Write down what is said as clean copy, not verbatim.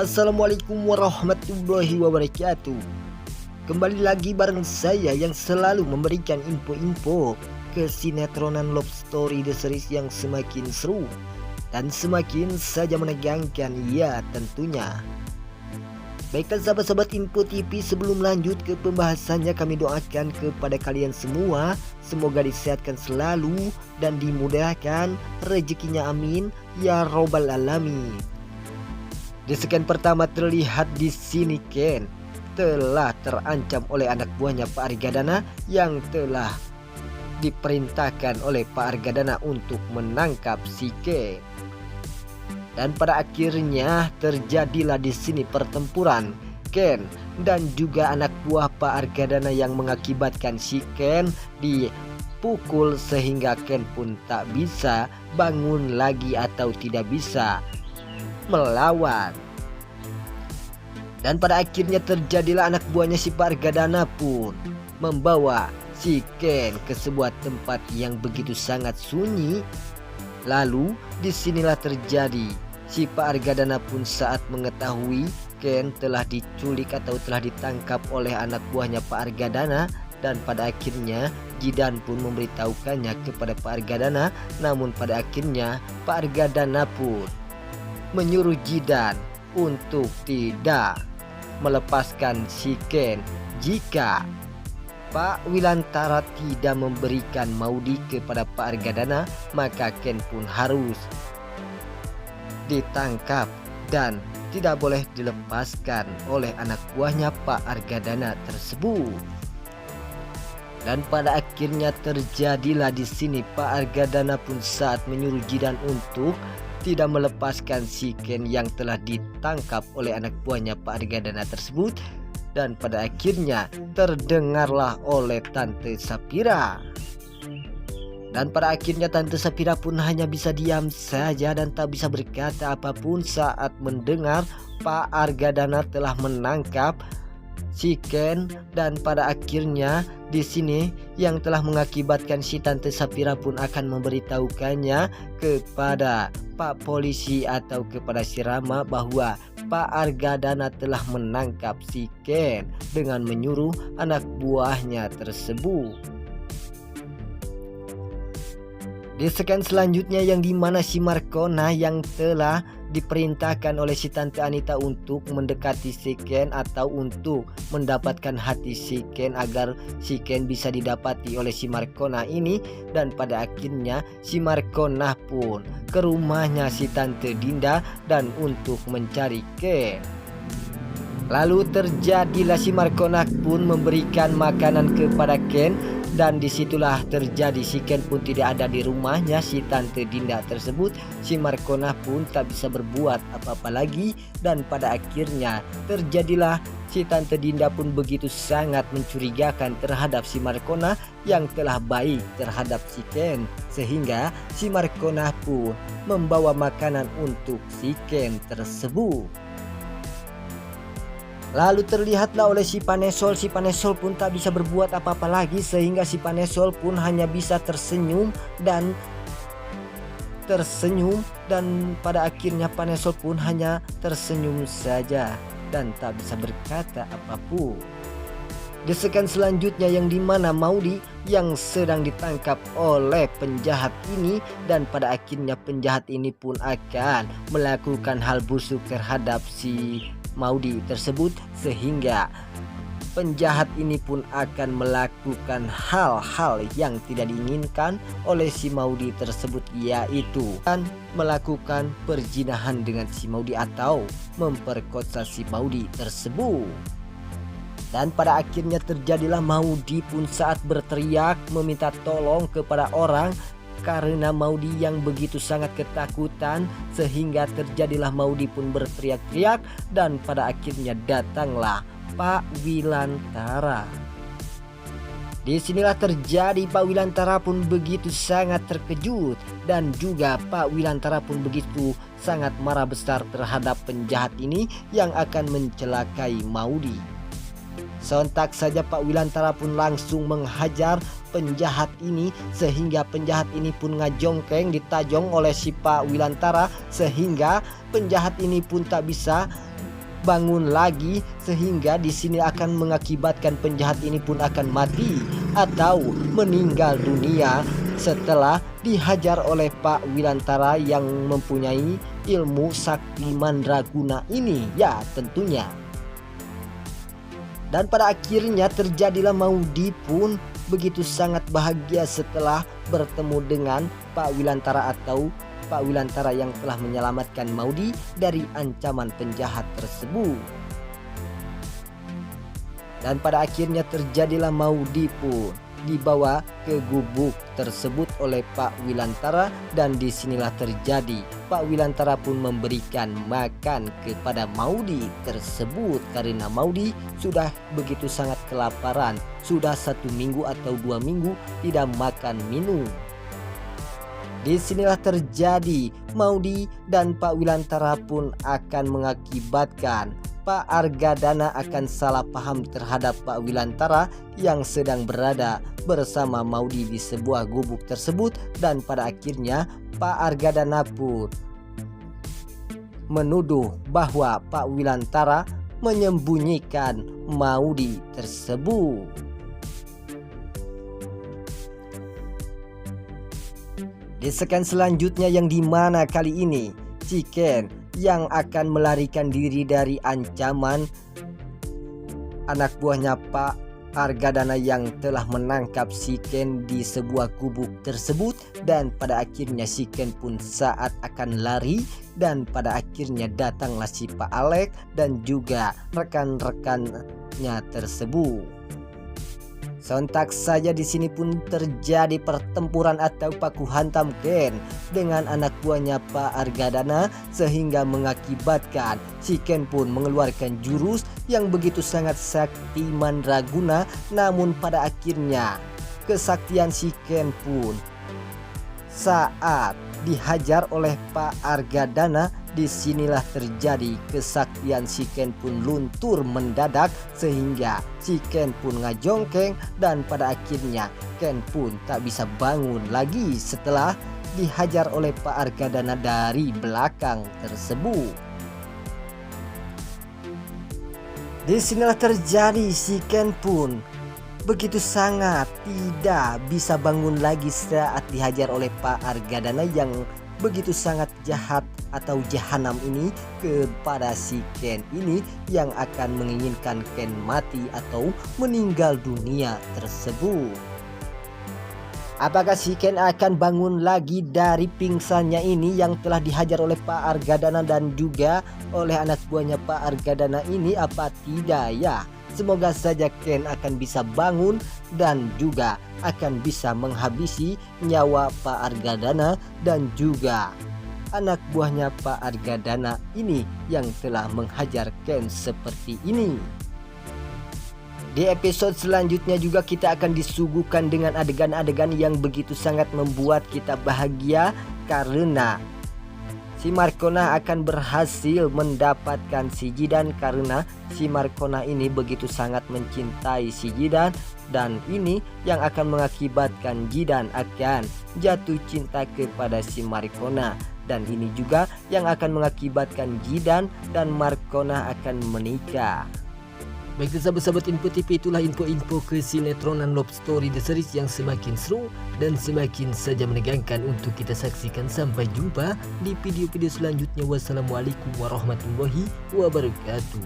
Assalamualaikum warahmatullahi wabarakatuh. Kembali lagi bareng saya yang selalu memberikan info-info kesinetроnan Love Story The Series yang semakin seru dan semakin saja menegangkan, ya tentunya. Baiklah sahabat-sahabat Info TV, sebelum lanjut ke pembahasannya, kami doakan kepada kalian semua semoga disehatkan selalu dan dimudahkan rezekinya, amin ya robbal alamin. Di scan pertama terlihat di sini Ken telah terancam oleh anak buahnya Pak Argadana yang telah diperintahkan oleh Pak Argadana untuk menangkap si Ken. Dan pada akhirnya terjadilah di sini pertempuran Ken dan juga anak buah Pak Argadana yang mengakibatkan si Ken dipukul sehingga Ken pun tak bisa bangun lagi atau tidak bisa melawan. Dan pada akhirnya terjadilah anak buahnya si Pak Argadana pun membawa si Ken ke sebuah tempat yang begitu sangat sunyi. Lalu disinilah terjadi si Pak Argadana pun saat mengetahui Ken telah diculik atau telah ditangkap oleh anak buahnya Pak Argadana, dan pada akhirnya Jidan pun memberitahukannya kepada Pak Argadana. Namun pada akhirnya Pak Argadana pun menyuruh Jidan untuk tidak melepaskan si Ken jika Pak Wilantara tidak memberikan Maudi kepada Pak Argadana, maka Ken pun harus ditangkap dan tidak boleh dilepaskan oleh anak buahnya Pak Argadana tersebut. Dan pada akhirnya terjadilah di sini Pak Argadana pun saat menyuruh Jidan untuk tidak melepaskan si Ken yang telah ditangkap oleh anak buahnya Pak Argadana tersebut. Dan pada akhirnya terdengarlah oleh Tante Sapira. Dan pada akhirnya Tante Sapira pun hanya bisa diam saja dan tak bisa berkata apapun saat mendengar Pak Argadana telah menangkap si Ken. Dan pada akhirnya di sini yang telah mengakibatkan si Tante Sapira pun akan memberitahukannya kepada Pak Polisi atau kepada si Rama bahwa Pak Argadana telah menangkap si Ken dengan menyuruh anak buahnya tersebut. Di scan selanjutnya yang dimana si Markona yang telah diperintahkan oleh si Tante Anita untuk mendekati si Ken atau untuk mendapatkan hati si Ken agar si Ken bisa didapati oleh si Markona ini. Dan pada akhirnya si Markona pun ke rumahnya si Tante Dinda dan untuk mencari Ken. Lalu terjadilah si Markona pun memberikan makanan kepada Ken. Dan disitulah terjadi si Ken pun tidak ada di rumahnya si Tante Dinda tersebut. Si Markona pun tak bisa berbuat apa-apa lagi. Dan pada akhirnya terjadilah si Tante Dinda pun begitu sangat mencurigakan terhadap si Markona yang telah baik terhadap si Ken, sehingga si Markona pun membawa makanan untuk si Ken tersebut. Lalu terlihatlah oleh si Panesol pun tak bisa berbuat apa-apa lagi, sehingga si Panesol pun hanya bisa tersenyum dan pada akhirnya Panesol pun hanya tersenyum saja dan tak bisa berkata apapun. Desakan selanjutnya yang dimana Maudi yang sedang ditangkap oleh penjahat ini, dan pada akhirnya penjahat ini pun akan melakukan hal busuk terhadap si Maudi tersebut, sehingga penjahat ini pun akan melakukan hal-hal yang tidak diinginkan oleh si Maudi tersebut, yaitu akan melakukan perzinahan dengan si Maudi atau memperkosa si Maudi tersebut. Dan pada akhirnya terjadilah Maudi pun saat berteriak meminta tolong kepada orang karena Maudi yang begitu sangat ketakutan, sehingga terjadilah Maudi pun berteriak-teriak. Dan pada akhirnya datanglah Pak Wilantara. Disinilah terjadi Pak Wilantara pun begitu sangat terkejut, dan juga Pak Wilantara pun begitu sangat marah besar terhadap penjahat ini yang akan mencelakai Maudi. Sontak saja Pak Wilantara pun langsung menghajar penjahat ini, sehingga penjahat ini pun ngajongkeng ditajong oleh si Pak Wilantara, sehingga penjahat ini pun tak bisa bangun lagi, sehingga di sini akan mengakibatkan penjahat ini pun akan mati atau meninggal dunia setelah dihajar oleh Pak Wilantara yang mempunyai ilmu sakti mandraguna ini ya tentunya. Dan pada akhirnya terjadilah Maudi pun begitu sangat bahagia setelah bertemu dengan Pak Wilantara atau Pak Wilantara yang telah menyelamatkan Maudi dari ancaman penjahat tersebut. Dan pada akhirnya terjadilah Maudi pun dibawa ke gubuk tersebut oleh Pak Wilantara, dan disinilah terjadi Pak Wilantara pun memberikan makan kepada Maudi tersebut karena Maudi sudah begitu sangat kelaparan, sudah 1 minggu atau 2 minggu tidak makan minum. Disinilah terjadi Maudi dan Pak Wilantara pun akan mengakibatkan Pak Argadana akan salah paham terhadap Pak Wilantara yang sedang berada bersama Maudi di sebuah gubuk tersebut, dan pada akhirnya Pak Argadana pun menuduh bahwa Pak Wilantara menyembunyikan Maudi tersebut. Di sekian selanjutnya yang dimana kali ini si Ken yang akan melarikan diri dari ancaman anak buahnya Pak Argadana yang telah menangkap si Ken di sebuah gubuk tersebut, dan pada akhirnya si Ken pun saat akan lari, dan pada akhirnya datanglah si Pak Alek dan juga rekan-rekannya tersebut. Sontak saja di sini pun terjadi pertempuran atau baku hantam Ken dengan anak buahnya Pak Argadana, sehingga mengakibatkan si Ken pun mengeluarkan jurus yang begitu sangat sakti mandraguna. Namun pada akhirnya kesaktian si Ken pun saat dihajar oleh Pak Argadana, disinilah terjadi kesaktian si Ken pun luntur mendadak, sehingga si Ken pun ngajongkeng, dan pada akhirnya Ken pun tak bisa bangun lagi setelah dihajar oleh Pak Argadana dari belakang tersebut. Disinilah terjadi si Ken pun begitu sangat tidak bisa bangun lagi saat dihajar oleh Pak Argadana yang begitu sangat jahat atau jahanam ini kepada si Ken ini, yang akan menginginkan Ken mati atau meninggal dunia tersebut. Apakah si Ken akan bangun lagi dari pingsannya ini yang telah dihajar oleh Pak Argadana dan juga oleh anak buahnya Pak Argadana ini, apa tidak ya? Semoga saja Ken akan bisa bangun dan juga akan bisa menghabisi nyawa Pak Argadana dan juga anak buahnya Pak Argadana ini yang telah menghajar Ken seperti ini. Di episode selanjutnya juga kita akan disuguhkan dengan adegan-adegan yang begitu sangat membuat kita bahagia, karena si Markona akan berhasil mendapatkan si Jidan, karena si Markona ini begitu sangat mencintai si Jidan, dan ini yang akan mengakibatkan Jidan akan jatuh cinta kepada si Markona, dan ini juga yang akan mengakibatkan Jidan dan Markona akan menikah. Baiklah sahabat-sahabat Info TV, itulah info-info kesinetron Love Story The Series yang semakin seru dan semakin saja menegangkan untuk kita saksikan. Sampai jumpa di video-video selanjutnya. Wassalamualaikum warahmatullahi wabarakatuh.